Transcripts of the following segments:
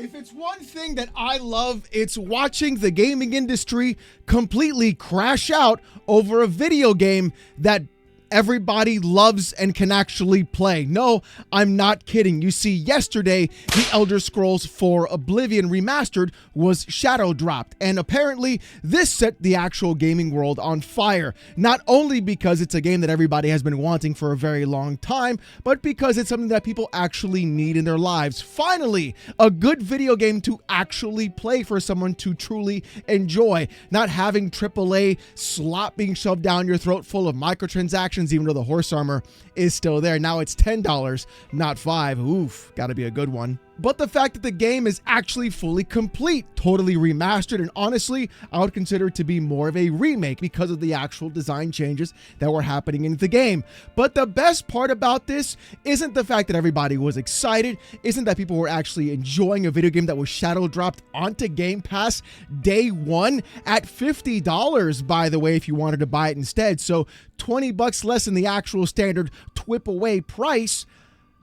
If it's one thing that I love, it's watching the gaming industry completely crash out over a video game that everybody loves and can actually play. No, I'm not kidding. You see, yesterday, The Elder Scrolls IV Oblivion Remastered was shadow dropped, and apparently this set the actual gaming world on fire. Not only because it's a game that everybody has been wanting for a very long time, but because it's something that people actually need in their lives. Finally, a good video game to actually play for someone to truly enjoy, not having AAA slop being shoved down your throat full of microtransactions, even though the horse armor is still there. Now it's $10, not $5. Oof, gotta be a good one. But the fact that the game is actually fully complete, totally remastered, and honestly, I would consider it to be more of a remake because of the actual design changes that were happening in the game. But the best part about this isn't the fact that everybody was excited, isn't that people were actually enjoying a video game that was shadow dropped onto Game Pass day one at $50, by the way, if you wanted to buy it instead. So $20 less than the actual standard TWIP away price.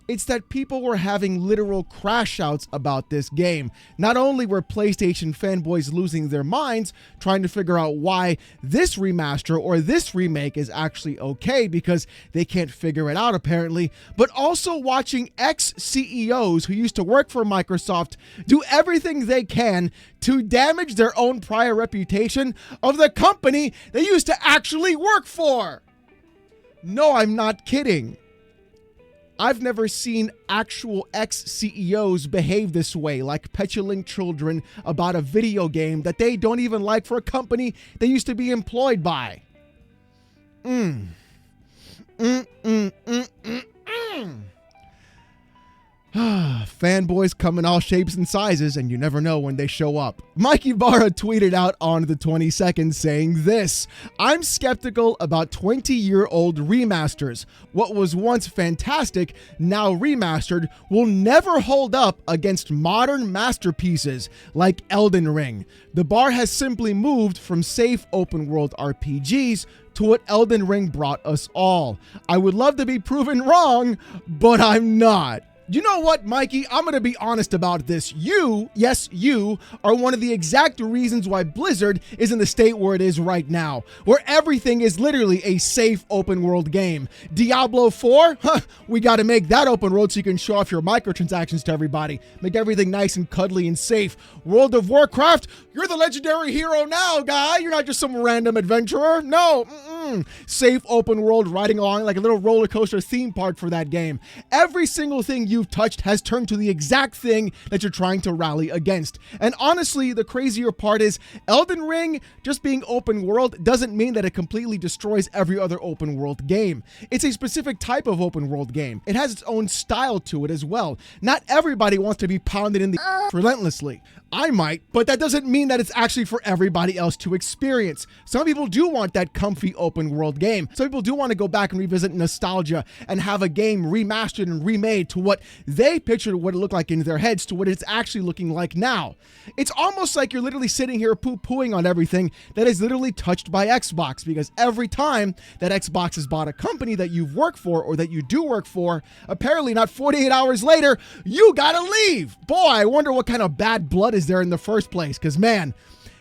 It's that people were having literal crash outs about this game. Not only were PlayStation fanboys losing their minds trying to figure out why this remaster or this remake is actually okay because they can't figure it out apparently, but also watching ex-CEOs who used to work for Microsoft do everything they can to damage their own prior reputation of the company they used to actually work for. No, I'm not kidding. I've never seen actual ex-CEOs behave this way, like petulant children about a video game that they don't even like for a company they used to be employed by. Fanboys come in all shapes and sizes, and you never know when they show up. Mike Ybarra tweeted out on the 22nd saying this: "I'm skeptical about 20-year-old remasters. What was once fantastic, now remastered, will never hold up against modern masterpieces like Elden Ring. The bar has simply moved from safe open-world RPGs to what Elden Ring brought us all. I would love to be proven wrong, but I'm not." You know what, Mikey? I'm going to be honest about this. You, yes, you, are one of the exact reasons why Blizzard is in the state where it is right now, where everything is literally a safe open world game. Diablo 4? We got to make that open world so you can show off your microtransactions to everybody. Make everything nice and cuddly and safe. World of Warcraft? You're the legendary hero now, guy. You're not just some random adventurer. No. Safe open world, riding along like a little roller coaster theme park for that game. Every single thing you've touched has turned to the exact thing that you're trying to rally against. And honestly, the crazier part is Elden Ring just being open world doesn't mean that it completely destroys every other open world game. It's a specific type of open world game. It has its own style to it as well. Not everybody wants to be pounded in the relentlessly. I might, but that doesn't mean that it's actually for everybody else to experience. Some people do want that comfy open world game. Some people do want to go back and revisit nostalgia and have a game remastered and remade to what they pictured what it looked like in their heads to what it's actually looking like now. It's almost like you're literally sitting here poo-pooing on everything that is literally touched by Xbox, because every time that Xbox has bought a company that you've worked for or that you do work for, apparently not 48 hours later, you gotta leave. Boy, I wonder what kind of bad blood is there in the first place, because man,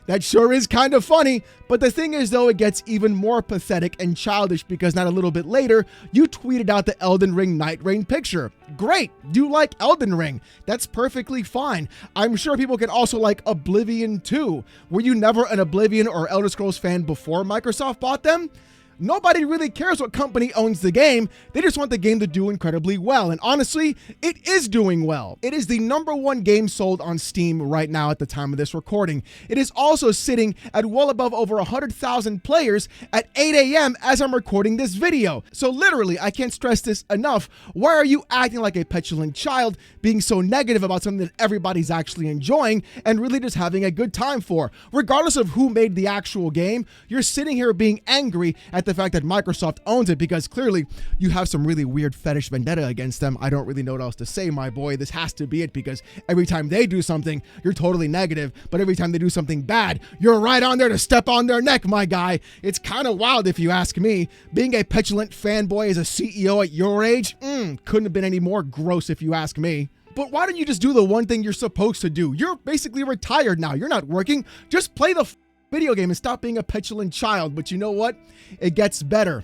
that sure is kind of funny. But the thing is, though, it gets even more pathetic and childish because not a little bit later, you tweeted out the Elden Ring Night Rain picture. Great. You like Elden Ring. That's perfectly fine. I'm sure people can also like Oblivion too. Were you never an Oblivion or Elder Scrolls fan before Microsoft bought them? Nobody really cares what company owns the game. They just want the game to do incredibly well. And honestly, it is doing well. It is the #1 game sold on Steam right now at the time of this recording. It is also sitting at well above over 100,000 players at 8 a.m. as I'm recording this video. So literally, I can't stress this enough. Why are you acting like a petulant child, being so negative about something that everybody's actually enjoying and really just having a good time for? Regardless of who made the actual game, you're sitting here being angry at the fact that Microsoft owns it because clearly you have some really weird fetish vendetta against them. I don't really know what else to say, my boy. This has to be it, because every time they do something, you're totally negative, but every time they do something bad, you're right on there to step on their neck, my guy. It's kind of wild if you ask me. Being a petulant fanboy as a CEO at your age, couldn't have been any more gross if you ask me. But why don't you just do the one thing you're supposed to do? You're basically retired now. You're not working. Just play the video game and stop being a petulant child. But you know what? It gets better.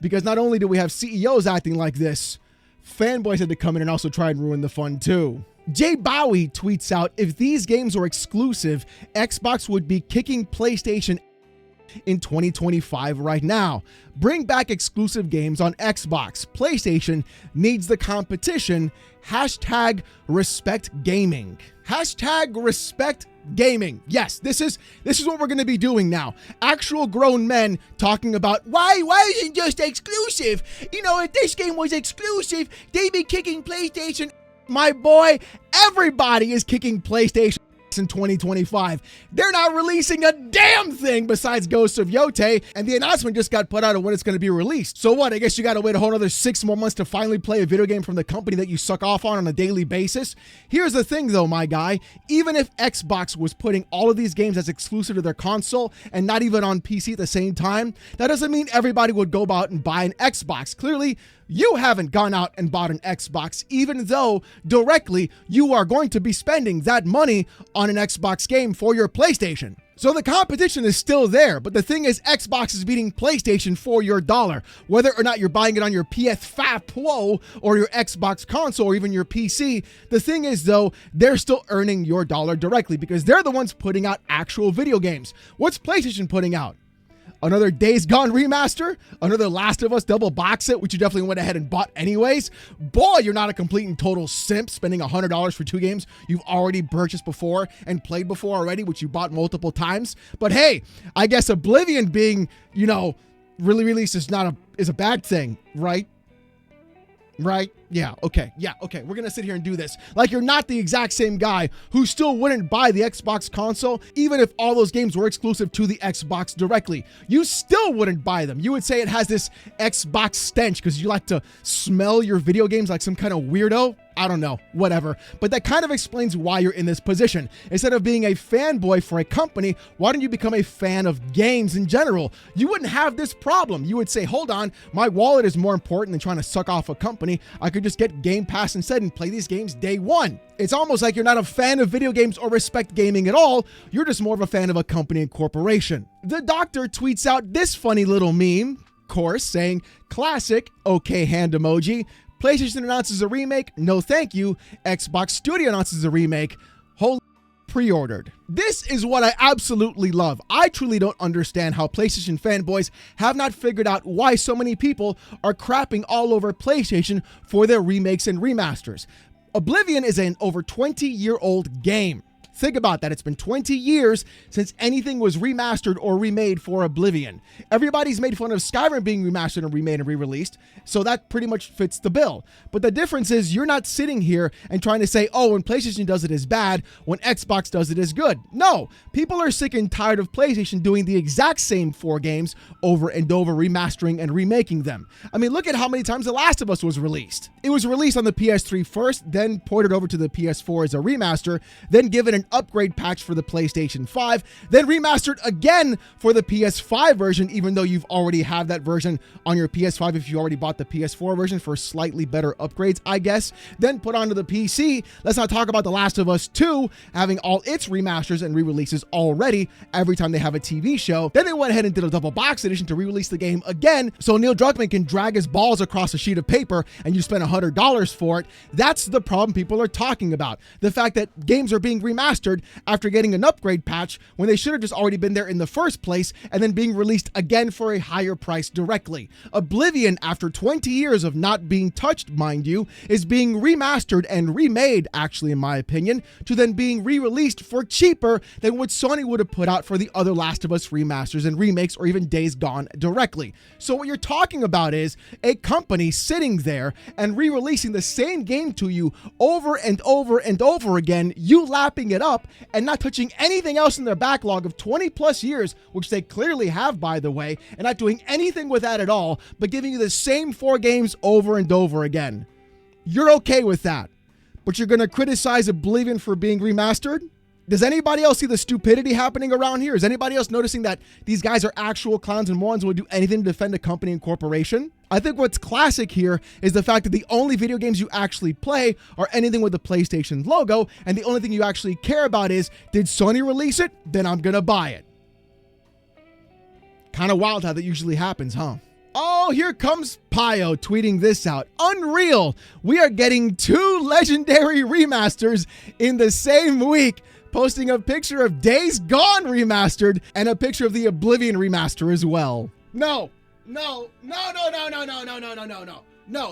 Because not only do we have CEOs acting like this, fanboys had to come in and also try and ruin the fun too. Jay Bowie tweets out, if these games were exclusive, Xbox would be kicking PlayStation in 2025 right now. Bring back exclusive games on Xbox. PlayStation needs the competition. Hashtag respect gaming. Hashtag respect gaming. Yes, this is what we're going to be doing now. Actual grown men talking about why isn't it just exclusive? You know, if this game was exclusive, they'd be kicking PlayStation. My boy, everybody is kicking PlayStation in 2025. They're not releasing a damn thing besides Ghosts of Yotei, and the announcement just got put out of when it's going to be released. So what? I guess you got to wait a whole another 6 more months to finally play a video game from the company that you suck off on a daily basis. Here's the thing though, my guy. Even if Xbox was putting all of these games as exclusive to their console and not even on PC at the same time, that doesn't mean everybody would go out and buy an Xbox. Clearly, you haven't gone out and bought an Xbox, even though directly you are going to be spending that money on an Xbox game for your PlayStation. So the competition is still there, but the thing is, Xbox is beating PlayStation for your dollar. Whether or not you're buying it on your PS5 Pro or your Xbox console or even your PC, the thing is though, they're still earning your dollar directly because they're the ones putting out actual video games. What's PlayStation putting out? Another Days Gone remaster? Another Last of Us double box set, which you definitely went ahead and bought anyways? Boy, you're not a complete and total simp spending $100 for 2 games you've already purchased before and played before already, which you bought multiple times. But hey, I guess Oblivion being, really released is a bad thing, right? Right? Yeah, okay. We're going to sit here and do this. Like you're not the exact same guy who still wouldn't buy the Xbox console, even if all those games were exclusive to the Xbox directly. You still wouldn't buy them. You would say it has this Xbox stench because you like to smell your video games like some kind of weirdo. I don't know, whatever. But that kind of explains why you're in this position. Instead of being a fanboy for a company, why don't you become a fan of games in general? You wouldn't have this problem. You would say, hold on, my wallet is more important than trying to suck off a company. I could just get Game Pass instead and play these games day one. It's almost like you're not a fan of video games or respect gaming at all. You're just more of a fan of a company and corporation. The Doctor tweets out this funny little meme, course, saying, classic, okay hand emoji. PlayStation announces a remake, no thank you. Xbox Studio announces a remake, holy pre-ordered. This is what I absolutely love. I truly don't understand how PlayStation fanboys have not figured out why so many people are crapping all over PlayStation for their remakes and remasters. Oblivion is an over 20-year-old game. Think about that. It's been 20 years since anything was remastered or remade for Oblivion. Everybody's made fun of Skyrim being remastered and remade and re-released, so that pretty much fits the bill. But the difference is you're not sitting here and trying to say, oh, when PlayStation does it is bad, when Xbox does it is good. No, people are sick and tired of PlayStation doing the exact same 4 games over and over, remastering and remaking them. I mean, look at how many times The Last of Us was released. It was released on the PS3 first, then ported over to the PS4 as a remaster, then given an upgrade patch for the PlayStation 5, then remastered again for the PS5 version, even though you've already have that version on your PS5 if you already bought the PS4 version for slightly better upgrades, I guess, then put onto the PC. Let's not talk about The Last of Us 2 having all its remasters and re-releases already every time they have a TV show. Then they went ahead and did a double box edition to re-release the game again so Neil Druckmann can drag his balls across a sheet of paper and you spend $100 for it. That's the problem people are talking about. The fact that games are being remastered after getting an upgrade patch when they should have just already been there in the first place and then being released again for a higher price directly. Oblivion, after 20 years of not being touched, mind you, is being remastered and remade, actually in my opinion, to then being re-released for cheaper than what Sony would have put out for the other Last of Us remasters and remakes or even Days Gone directly. So what you're talking about is a company sitting there and re-releasing the same game to you over and over and over again, you lapping it up and not touching anything else in their backlog of 20 plus years, which they clearly have, by the way, and not doing anything with that at all, but giving you the same 4 games over and over again. You're okay with that, but you're going to criticize Oblivion for being remastered? Does anybody else see the stupidity happening around here? Is anybody else noticing that these guys are actual clowns and morons and would do anything to defend a company and corporation? I think what's classic here is the fact that the only video games you actually play are anything with the PlayStation logo, and the only thing you actually care about is, did Sony release it? Then I'm gonna buy it. Kind of wild how that usually happens, huh? Oh, here comes Pio tweeting this out. Unreal! We are getting 2 legendary remasters in the same week. Posting a picture of Days Gone remastered and a picture of the Oblivion remaster as well. No,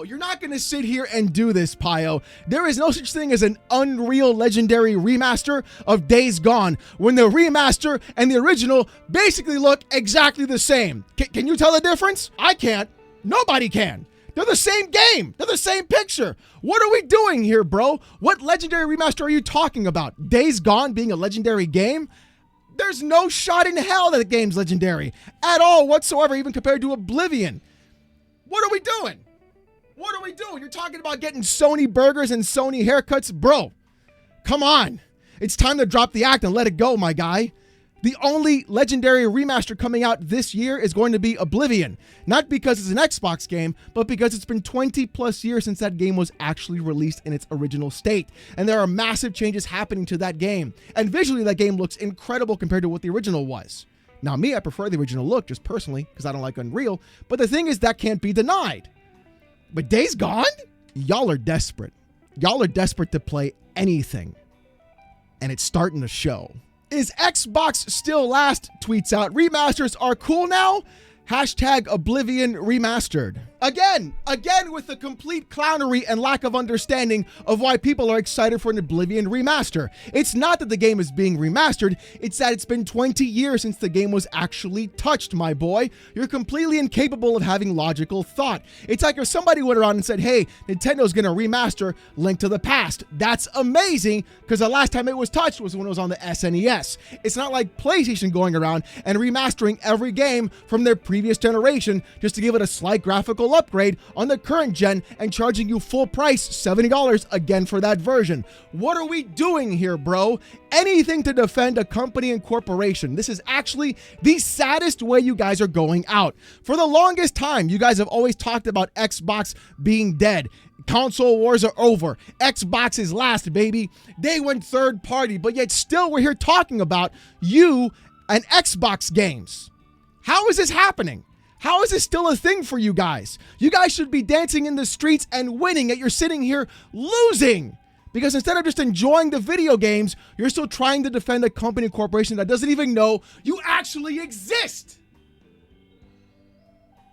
you're not going to sit here and do this, Pio. There is no such thing as an Unreal Legendary remaster of Days Gone when the remaster and the original basically look exactly the same. Can you tell the difference? I can't. Nobody can. They're the same game. They're the same picture. What are we doing here, bro? What legendary remaster are you talking about? Days Gone being a legendary game? There's no shot in hell that the game's legendary at all whatsoever, even compared to Oblivion. What are we doing? What are we doing? You're talking about getting Sony burgers and Sony haircuts? Bro, come on. It's time to drop the act and let it go, my guy. The only legendary remaster coming out this year is going to be Oblivion. Not because it's an Xbox game, but because it's been 20 plus years since that game was actually released in its original state. And there are massive changes happening to that game. And visually, that game looks incredible compared to what the original was. Now, me, I prefer the original look, just personally, because I don't like Unreal. But the thing is, that can't be denied. But Days Gone? Y'all are desperate. Y'all are desperate to play anything. And it's starting to show. Is Xbox still last? Tweets out, remasters are cool now? Hashtag Oblivion remastered. Again with the complete clownery and lack of understanding of why people are excited for an Oblivion remaster. It's not that the game is being remastered, it's that it's been 20 years since the game was actually touched, my boy. You're completely incapable of having logical thought. It's like if somebody went around and said, hey, Nintendo's gonna remaster Link to the Past. That's amazing, because the last time it was touched was when it was on the SNES. It's not like PlayStation going around and remastering every game from their previous generation just to give it a slight graphical upgrade on the current gen and charging you full price $70 again for that version. What are we doing here, bro? Anything to defend a company and corporation. This is actually the saddest way you guys are going out. For the longest time, you guys have always talked about Xbox being dead. Console wars are over. Xbox is last, baby. They went third party, but yet still we're here talking about you and Xbox games. How is this happening? How is this still a thing for you guys? You guys should be dancing in the streets and winning, yet you're sitting here losing. Because instead of just enjoying the video games, you're still trying to defend a company corporation that doesn't even know you actually exist.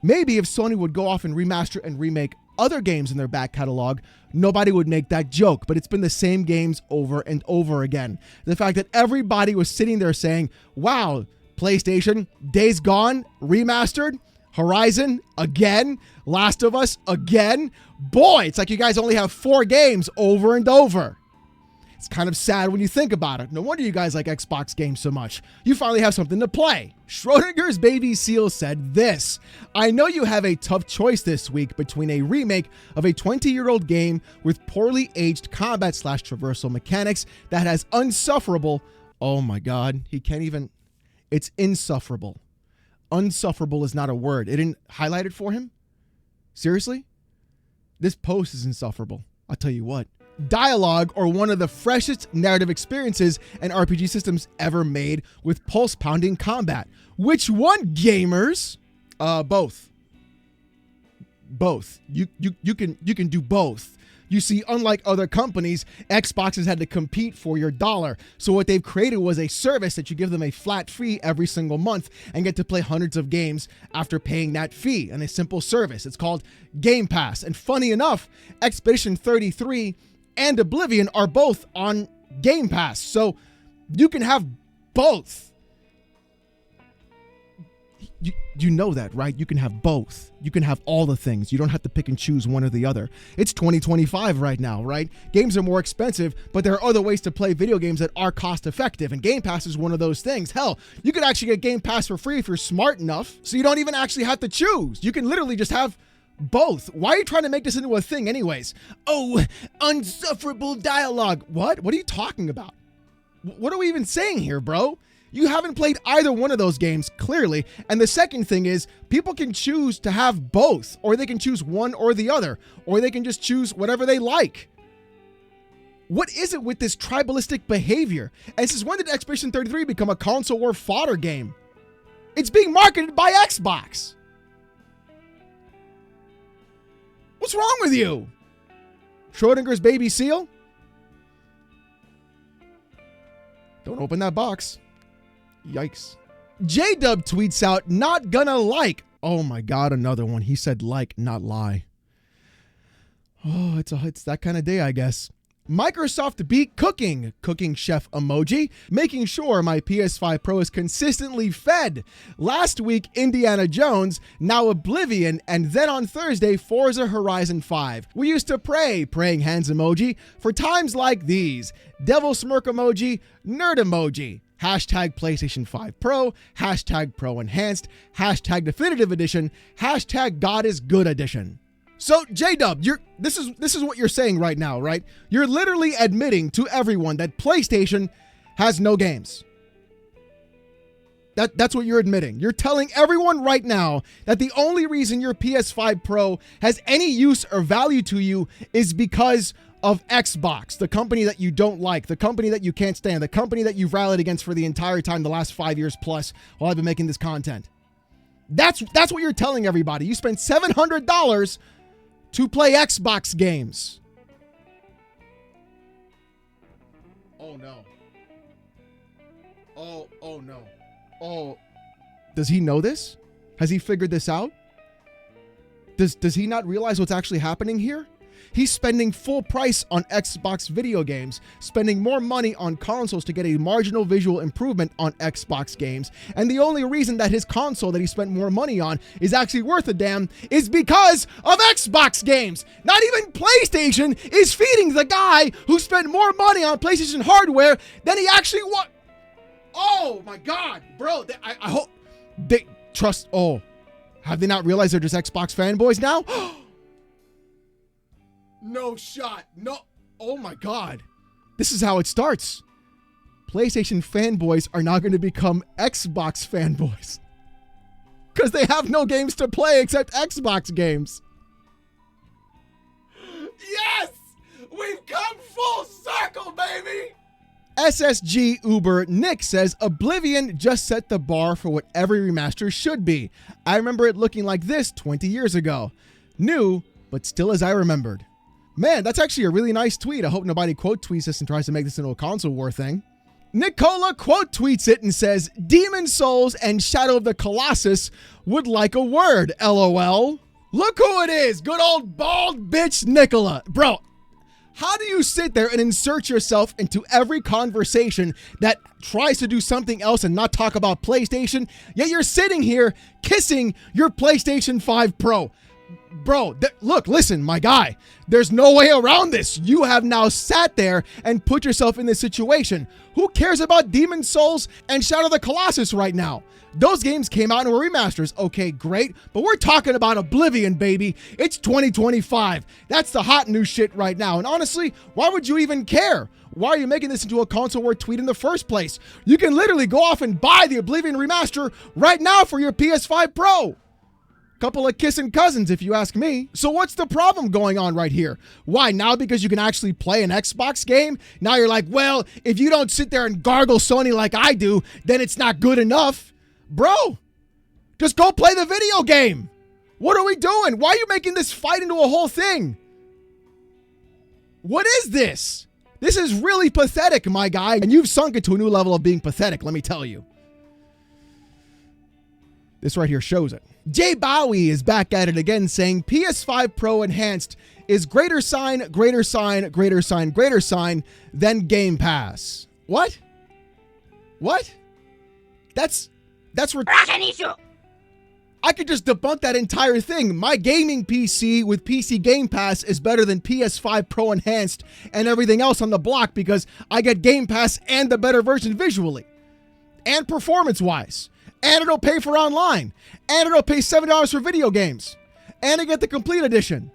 Maybe if Sony would go off and remaster and remake other games in their back catalog, nobody would make that joke, but it's been the same games over and over again. The fact that everybody was sitting there saying, wow, PlayStation, Days Gone, remastered, Horizon, again, Last of Us, again. Boy, it's like you guys only have 4 games over and over. It's kind of sad when you think about it. No wonder you guys like Xbox games so much. You finally have something to play. Schrodinger's baby seal said this: I know you have a tough choice this week between a remake of a 20-year-old game with poorly aged combat / traversal mechanics that has unsufferable, oh my God, he can't even, it's insufferable. Unsufferable is not a word. It didn't highlight it for him? Seriously? This post is insufferable. I'll tell you what. Dialogue, or one of the freshest narrative experiences an RPG systems ever made with pulse-pounding combat. Which one, gamers? Both. Both. You can do both. You see, unlike other companies, Xbox has had to compete for your dollar. So what they've created was a service that you give them a flat fee every single month and get to play hundreds of games after paying that fee, and a simple service. It's called Game Pass. And funny enough, Expedition 33 and Oblivion are both on Game Pass. So you can have both. You know that, right? You can have both. You can have all the things. You don't have to pick and choose one or the other. It's 2025 right now, right? Games are more expensive, but there are other ways to play video games that are cost effective, and Game Pass is one of those things. Hell, you could actually get Game Pass for free if you're smart enough, so you don't even actually have to choose. You can literally just have both. Why are you trying to make this into a thing anyways? Oh, unsufferable dialogue. What are you talking about? What are we even saying here, bro? You haven't played either one of those games, clearly. And the second thing is, people can choose to have both, or they can choose one or the other, or they can just choose whatever they like. What is it with this tribalistic behavior? And since when did Expedition 33 become a console war fodder game? It's being marketed by Xbox. What's wrong with you? Schrodinger's baby seal? Don't open that box. Yikes. J-Dub tweets out, not gonna like. Oh my God, another one. He said like, not lie. Oh, it's that kind of day, I guess. Microsoft beat cooking chef emoji, making sure my PS5 Pro is consistently fed. Last week, Indiana Jones, now Oblivion, and then on Thursday, Forza Horizon 5. We used to pray, praying hands emoji, for times like these. Devil smirk emoji, nerd emoji. Hashtag PlayStation 5 Pro, hashtag Pro Enhanced, hashtag Definitive Edition, hashtag God is Good Edition. So, J-Dub, this is what you're saying right now, right? You're literally admitting to everyone that PlayStation has no games. That's what you're admitting. You're telling everyone right now that the only reason your PS5 Pro has any use or value to you is because of Xbox, the company that you don't like, the company that you can't stand, the company that you've rallied against for the entire time, the last 5 years plus, while I've been making this content. That's what you're telling everybody. You spent $700 to play Xbox games. Oh no. Oh no. Oh. Does he know this? Has he figured this out? Does he not realize what's actually happening here? He's spending full price on Xbox video games, spending more money on consoles to get a marginal visual improvement on Xbox games. And the only reason that his console that he spent more money on is actually worth a damn is because of Xbox games. Not even PlayStation is feeding the guy who spent more money on PlayStation hardware than he actually want. Oh my God, bro. I hope they trust. Oh, have they not realized they're just Xbox fanboys now? No shot. No. Oh my God. This is how it starts. PlayStation fanboys are now going to become Xbox fanboys. Because they have no games to play except Xbox games. Yes! We've come full circle, baby! SSG Uber Nick says, Oblivion just set the bar for what every remaster should be. I remember it looking like this 20 years ago. New, but still as I remembered. Man, that's actually a really nice tweet. I hope nobody quote tweets this and tries to make this into a console war thing. Nicola quote tweets it and says, Demon Souls and Shadow of the Colossus would like a word, LOL. Look who it is, good old bald bitch Nicola. Bro, how do you sit there and insert yourself into every conversation that tries to do something else and not talk about PlayStation, yet you're sitting here kissing your PlayStation 5 Pro? Bro, look, listen, my guy, there's no way around this. You have now sat there and put yourself in this situation. Who cares about Demon Souls and Shadow of the Colossus right now? Those games came out and were remasters. Okay, great. But we're talking about Oblivion, baby. It's 2025. That's the hot new shit right now. And honestly, why would you even care? Why are you making this into a console war tweet in the first place? You can literally go off and buy the Oblivion remaster right now for your PS5 Pro. Couple of kissing cousins, if you ask me. So what's the problem going on right here? Why, now because you can actually play an Xbox game? Now you're like, well, if you don't sit there and gargle Sony like I do, then it's not good enough. Bro, just go play the video game. What are we doing? Why are you making this fight into a whole thing? What is this? This is really pathetic, my guy. And you've sunk into a new level of being pathetic, let me tell you. This right here shows it. Jay Bowie is back at it again saying PS5 Pro Enhanced is greater sign than Game Pass. What? What? That's I could just debunk that entire thing. My gaming PC with PC Game Pass is better than PS5 Pro Enhanced and everything else on the block because I get Game Pass and the better version visually and performance-wise. And it'll pay for online. And it'll pay $7 for video games. And I get the complete edition.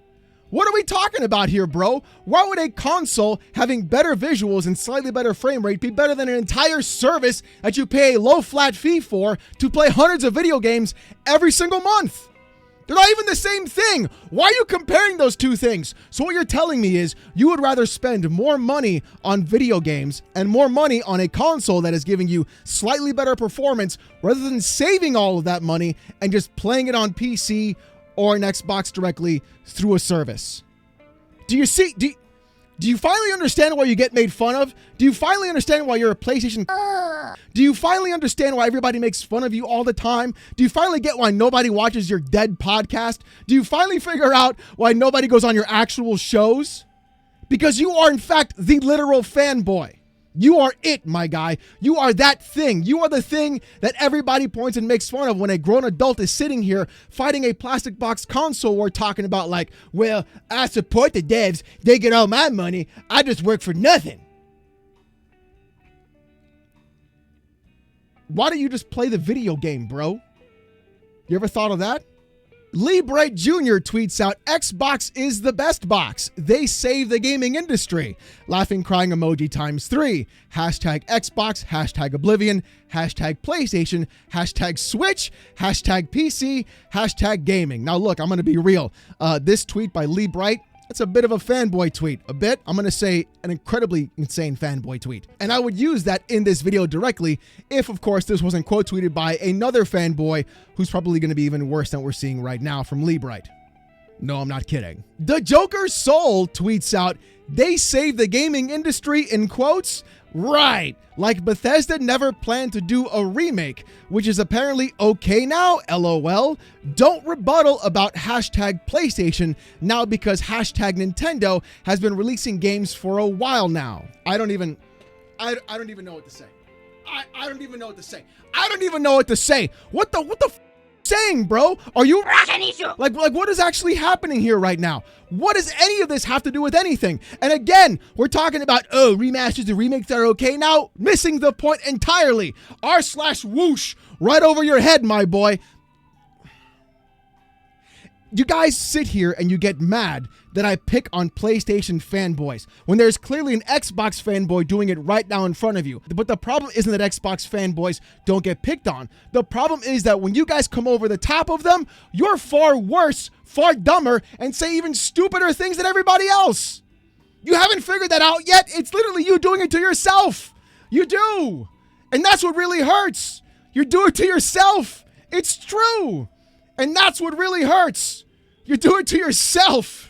What are we talking about here, bro? Why would a console having better visuals and slightly better frame rate be better than an entire service that you pay a low flat fee for to play hundreds of video games every single month? They're not even the same thing. Why are you comparing those two things? So what you're telling me is you would rather spend more money on video games and more money on a console that is giving you slightly better performance rather than saving all of that money and just playing it on PC or an Xbox directly through a service. Do you see? Do you finally understand why you get made fun of? Do you finally understand why you're a PlayStation? Do you finally understand why everybody makes fun of you all the time? Do you finally get why nobody watches your dead podcast? Do you finally figure out why nobody goes on your actual shows? Because you are, in fact, the literal fanboy. You are it, my guy. You are that thing. You are the thing that everybody points and makes fun of when a grown adult is sitting here fighting a plastic box console war talking about like, well, I support the devs. They get all my money. I just work for nothing. Why don't you just play the video game, bro? You ever thought of that? Lee Bright Jr. tweets out, Xbox is the best box. They save the gaming industry. Laughing crying emoji ×3. Hashtag Xbox, hashtag Oblivion, hashtag PlayStation, hashtag Switch, hashtag PC, hashtag gaming. Now look, I'm going to be real. This tweet by Lee Bright, it's a bit of a fanboy tweet. A bit, I'm going to say an incredibly insane fanboy tweet. And I would use that in this video directly if, of course, this wasn't quote tweeted by another fanboy who's probably going to be even worse than we're seeing right now from Lee Bright. No, I'm not kidding. The Joker Soul tweets out, they save the gaming industry in quotes. Right, like Bethesda never planned to do a remake, which is apparently okay now, LOL. Don't rebuttal about hashtag PlayStation now because hashtag Nintendo has been releasing games for a while now. I don't even know what to say. I don't even know what to say. I don't even know what to say. What the saying, bro? Are you like what is actually happening here right now? What does any of this have to do with anything? And again, we're talking about remasters and remakes that are okay now, missing the point entirely. r/whoosh right over your head, my boy. You guys sit here and you get mad that I pick on PlayStation fanboys when there's clearly an Xbox fanboy doing it right now in front of you. But the problem isn't that Xbox fanboys don't get picked on. The problem is that when you guys come over the top of them, you're far worse, far dumber, and say even stupider things than everybody else. You haven't figured that out yet. It's literally you doing it to yourself. You do. And that's what really hurts. You're doing it to yourself. It's true. And that's what really hurts. You do it to yourself.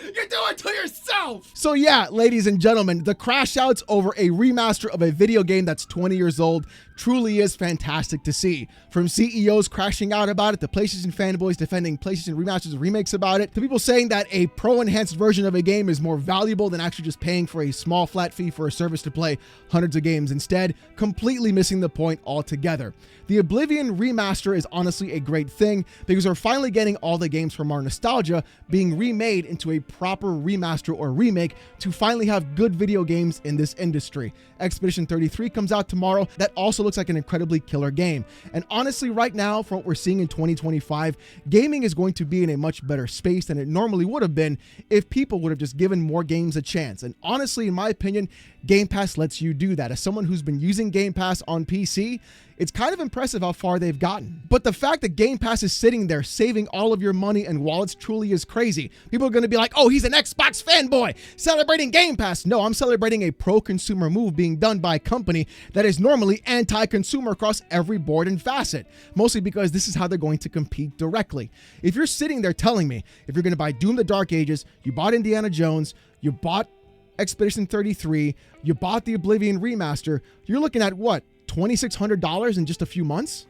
You do it to yourself. So yeah, ladies and gentlemen, the crash outs over a remaster of a video game that's 20 years old truly is fantastic to see. From CEOs crashing out about it, to PlayStation fanboys defending PlayStation remasters and remakes about it, to people saying that a pro-enhanced version of a game is more valuable than actually just paying for a small flat fee for a service to play hundreds of games instead, completely missing the point altogether. The Oblivion remaster is honestly a great thing because we're finally getting all the games from our nostalgia being remade into a proper remaster or remake to finally have good video games in this industry. Expedition 33 comes out tomorrow. That also looks like an incredibly killer game. And honestly, right now, from what we're seeing in 2025, gaming is going to be in a much better space than it normally would have been if people would have just given more games a chance. And honestly, in my opinion, Game Pass lets you do that. As someone who's been using Game Pass on PC, it's kind of impressive how far they've gotten. But the fact that Game Pass is sitting there saving all of your money and wallets truly is crazy. People are going to be like, oh, he's an Xbox fanboy celebrating Game Pass. No, I'm celebrating a pro-consumer move being done by a company that is normally anti-consumer across every board and facet, mostly because this is how they're going to compete directly. If you're sitting there telling me, if you're going to buy Doom the Dark Ages, you bought Indiana Jones, you bought Expedition 33, you bought the Oblivion remaster, you're looking at what? $2,600 in just a few months?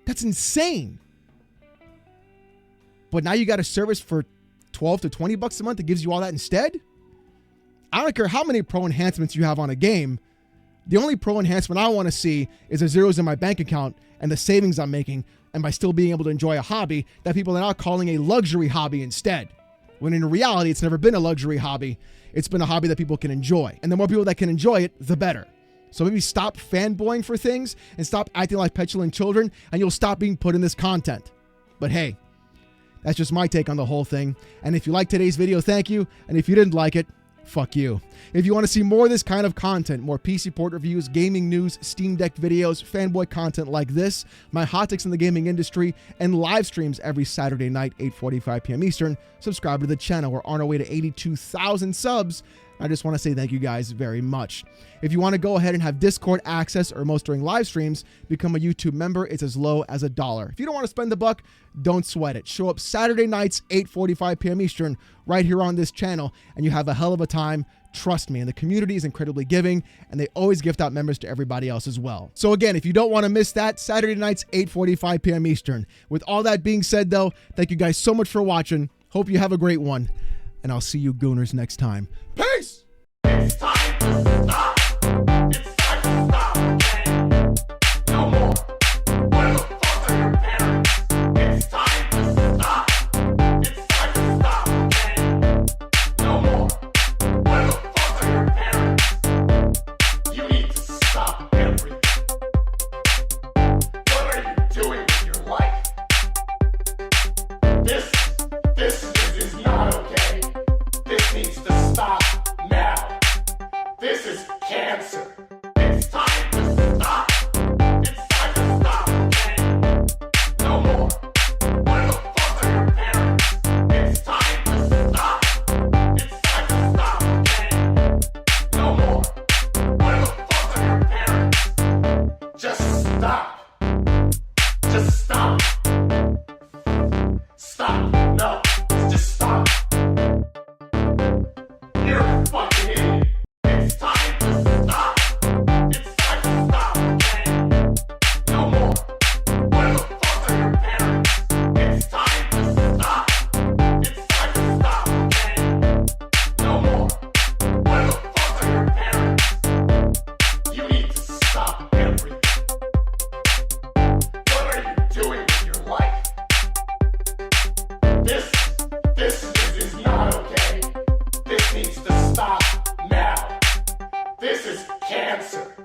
That's insane. But now you got a service for 12 to 20 bucks a month that gives you all that instead? I don't care how many pro enhancements you have on a game. The only pro enhancement I want to see is the zeros in my bank account and the savings I'm making, and by still being able to enjoy a hobby that people are now calling a luxury hobby instead. When in reality, it's never been a luxury hobby. It's been a hobby that people can enjoy. And the more people that can enjoy it, the better. So maybe stop fanboying for things and stop acting like petulant children, and you'll stop being put in this content. But hey, That's just my take on the whole thing. And if you liked today's video, thank you. And if you didn't like it, fuck you. If you want to see more of this kind of content, more PC port reviews, gaming news, Steam Deck videos, fanboy content like this, my hot takes in the gaming industry, and live streams every Saturday night, 8:45 p.m. Eastern, subscribe to the channel. We're on our way to 82,000 subs. I just want to say thank you guys very much. If you want to go ahead and have Discord access or most during live streams, become a YouTube member. It's as low as $1. If you don't want to spend the buck, don't sweat it. Show up Saturday nights, 8:45 p.m. Eastern, right here on this channel, and you have a hell of a time. Trust me, and the community is incredibly giving, and they always gift out members to everybody else as well. So again, if you don't want to miss that, Saturday nights, 8:45 p.m. Eastern. With all that being said, though, thank you guys so much for watching. Hope you have a great one, and I'll see you gooners next time. Peace! It's time to stop. It's time to stop, okay? No more. Where the fuck are your parents? It's time to stop. It's time to stop, okay? No more. Where the fuck are your parents? You need to stop everything. What are you doing with your life? This is not okay. This needs to stop now. This is cancer. It's time to stop. It's time to stop, okay? No more. Where the fuck are your parents? It's time to stop. It's time to stop, okay? No more. Where the fuck are your parents? Just stop. Just stop. Stop. No. Just stop. You're a fucking idiot. It's time to stop. It's time to stop, okay? No more. Where the fuck are your parents? It's time to stop. It's time to stop, okay? No more. Where the fuck are your parents? You need to stop everything. What are you doing with your life? This is not okay. This needs to stop now. This is cancer.